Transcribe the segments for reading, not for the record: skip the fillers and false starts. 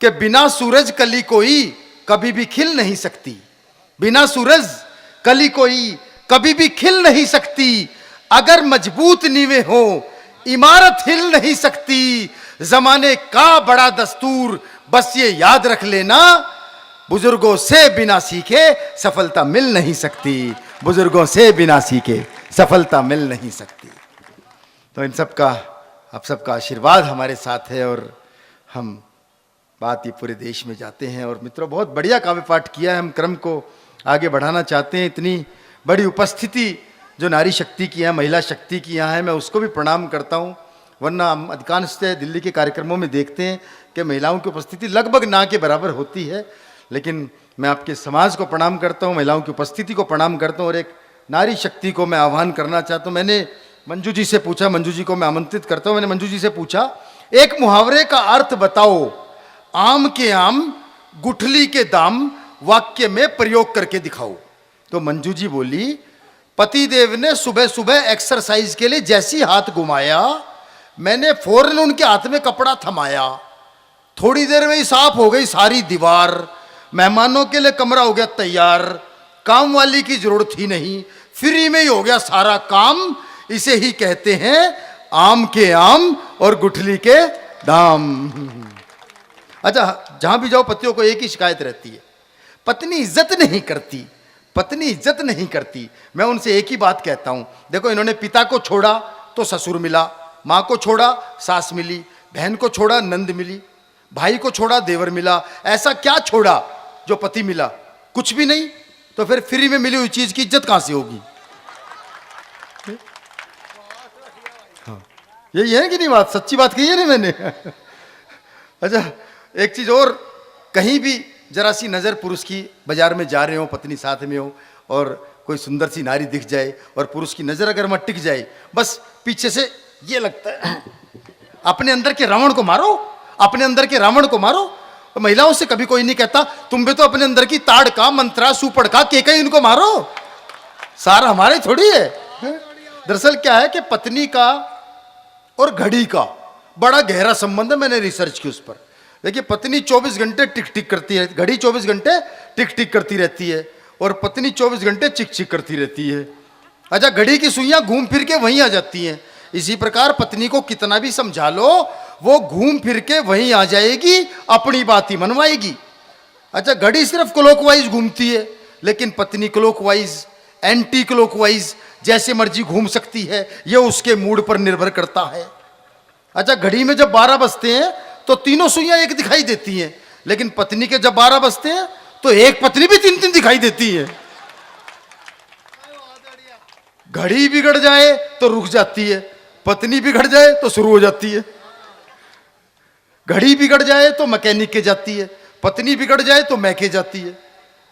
कि बिना सूरज कली कोई कभी भी खिल नहीं सकती, बिना सूरज कली कोई कभी भी खिल नहीं सकती, अगर मजबूत नींवें हो इमारत हिल नहीं सकती, जमाने का बड़ा दस्तूर बस ये याद रख लेना, बुजुर्गों से बिना सीखे सफलता मिल नहीं सकती, बुजुर्गों से बिना सीखे सफलता मिल नहीं सकती। तो इन सब का आप सबका आशीर्वाद हमारे साथ है और हम बात ये पूरे देश में जाते हैं। और मित्रों, बहुत बढ़िया काव्य पाठ किया है, हम क्रम को आगे बढ़ाना चाहते हैं। इतनी बड़ी उपस्थिति जो नारी शक्ति की है, महिला शक्ति की यहाँ है, मैं उसको भी प्रणाम करता हूँ। वरना हम अधिकांश दिल्ली के कार्यक्रमों में देखते हैं कि महिलाओं की उपस्थिति लगभग ना के बराबर होती है, लेकिन मैं आपके समाज को प्रणाम करता हूँ, महिलाओं की उपस्थिति को प्रणाम करता हूँ और एक नारी शक्ति को मैं आह्वान करना चाहता हूँ। मैंने मंजू जी से पूछा, मंजू जी को मैं आमंत्रित करता हूँ, मैंने मंजू जी से पूछा एक मुहावरे का अर्थ बताओ, आम के आम गुठली के दाम वाक्य में प्रयोग करके दिखाओ। तो मंजू जी बोली, पतिदेव ने सुबह सुबह एक्सरसाइज के लिए जैसी हाथ घुमाया, मैंने फौरन उनके हाथ में कपड़ा थमाया, थोड़ी देर में ही साफ हो गई सारी दीवार, मेहमानों के लिए कमरा हो गया तैयार, काम वाली की जरूरत ही नहीं, फ्री में ही हो गया सारा काम। इसे ही कहते हैं आम के आम और गुठली के दाम। अच्छा, जहां भी जाओ पतियों को एक ही शिकायत रहती है, पत्नी इज्जत नहीं करती, पत्नी इज्जत नहीं करती। मैं उनसे एक ही बात कहता हूं, देखो इन्होंने पिता को छोड़ा तो ससुर मिला, मां को छोड़ा सास मिली, बहन को छोड़ा नंद मिली, भाई को छोड़ा देवर मिला, ऐसा क्या छोड़ा जो पति मिला? कुछ भी नहीं। तो फिर फ्री में मिली हुई चीज की इज्जत कहां से होगी? हाँ, यही है कि नहीं बात? सच्ची बात कही है ना मैंने। अच्छा, एक चीज और, कहीं भी जरा सी नजर पुरुष की, बाजार में जा रहे हो, पत्नी साथ में हो और कोई सुंदर सी नारी दिख जाए और पुरुष की नजर अगर वहां टिक जाए, बस पीछे से ये लगता है अपने अंदर के रावण को मारो, अपने अंदर के रावण को मारो। तो महिलाओं से कभी कोई नहीं कहता तुम भी तो अपने अंदर की ताड़ का, मंत्रा, सुपड़ का, के कहीं इनको मारो, सारा हमारे थोड़ी है। दरअसल क्या है कि पत्नी का और घड़ी का बड़ा गहरा संबंध है। मैंने रिसर्च की उस पर। देखिए, पत्नी 24 घंटे टिक टिक करती है, घड़ी 24 घंटे टिक टिक करती रहती है और पत्नी 24 घंटे चिक चिक करती रहती है। अच्छा, घड़ी की सुइयां घूम फिर के वहीं आ जाती हैं। इसी प्रकार पत्नी को कितना भी समझा लो, वो घूम फिर के वहीं आ जाएगी, अपनी बात ही मनवाएगी। अच्छा, घड़ी सिर्फ क्लॉकवाइज घूमती है, लेकिन पत्नी क्लॉकवाइज, एंटी क्लॉकवाइज, जैसे मर्जी घूम सकती है, ये उसके मूड पर निर्भर करता है। अच्छा, घड़ी में जब 12 बजते हैं तो तीनों सुइयां एक दिखाई देती हैं, लेकिन पत्नी के जब 12 बजते हैं तो एक पत्नी भी 3-3 दिखाई देती है। घड़ी बिगड़ जाए तो रुक जाती है, पत्नी बिगड़ जाए तो शुरू हो जाती है। घड़ी बिगड़ जाए तो मैकेनिक के जाती है, पत्नी बिगड़ जाए तो मैके जाती है।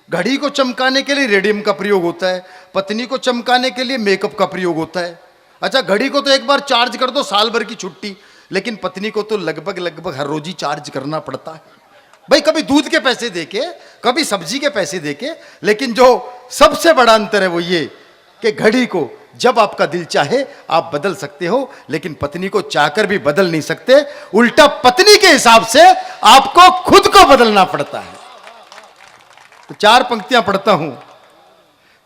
घड़ी को चमकाने के लिए रेडियम का प्रयोग होता है, पत्नी को चमकाने के लिए मेकअप का प्रयोग होता है। अच्छा, घड़ी को तो एक बार चार्ज कर दो, साल भर की छुट्टी, लेकिन पत्नी को तो लगभग हर रोज ही चार्ज करना पड़ता है। भाई, कभी दूध के पैसे देके, कभी सब्जी के पैसे देके, लेकिन जो सबसे बड़ा अंतर है वो ये कि घड़ी को जब आपका दिल चाहे आप बदल सकते हो, लेकिन पत्नी को चाहकर भी बदल नहीं सकते। उल्टा पत्नी के हिसाब से आपको खुद को बदलना पड़ता है। तो 4 पंक्तियां पढ़ता हूं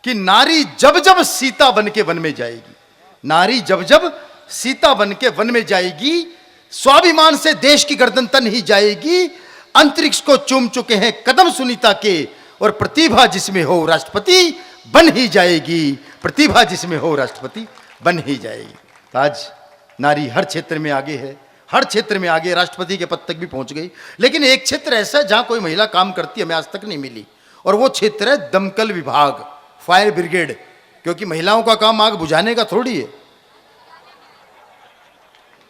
कि नारी जब जब सीता बन के वन में जाएगी, नारी जब जब सीता बन के वन में जाएगी, स्वाभिमान से देश की गर्दन तन ही जाएगी, अंतरिक्ष को चूम चुके हैं कदम सुनीता के, और प्रतिभा जिसमें हो राष्ट्रपति बन ही जाएगी, प्रतिभा जिसमें हो राष्ट्रपति बन ही जाएगी। तो आज नारी हर क्षेत्र में आगे है, हर क्षेत्र में आगे, राष्ट्रपति के पद तक भी पहुंच गई। लेकिन एक क्षेत्र ऐसा है जहां कोई महिला काम करती है, हमें आज तक नहीं मिली, और वो क्षेत्र है दमकल विभाग, फायर ब्रिगेड। क्योंकि महिलाओं का काम आग बुझाने का थोड़ी है।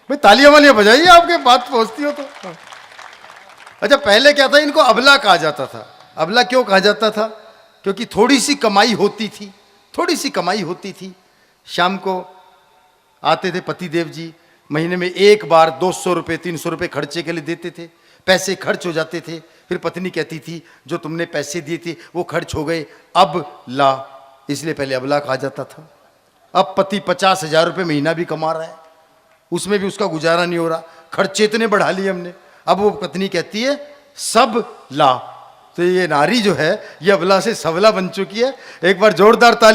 भाई, तालियां वालियां बजाइए, आपके बात पहुंचती हो तो। अच्छा, पहले क्या था, इनको अबला कहा जाता था। अबला क्यों कहा जाता था? क्योंकि थोड़ी सी कमाई होती थी, थोड़ी सी कमाई होती थी। शाम को आते थे पतिदेव जी, महीने में एक बार 200 रुपये 300 रुपये खर्चे के लिए देते थे, पैसे खर्च हो जाते थे। फिर पत्नी कहती थी जो तुमने पैसे दिए थे वो खर्च हो गए, अब ला, इसलिए पहले अबला कहा जाता था। अब पति 50,000 रुपये महीना भी कमा रहा है, उसमें भी उसका गुजारा नहीं हो रहा, खर्चे इतने बढ़ा लिए हमने। अब वो पत्नी कहती है सब ला। तो ये नारी जो है ये अबला से सबला बन चुकी है। एक बार जोरदार ताली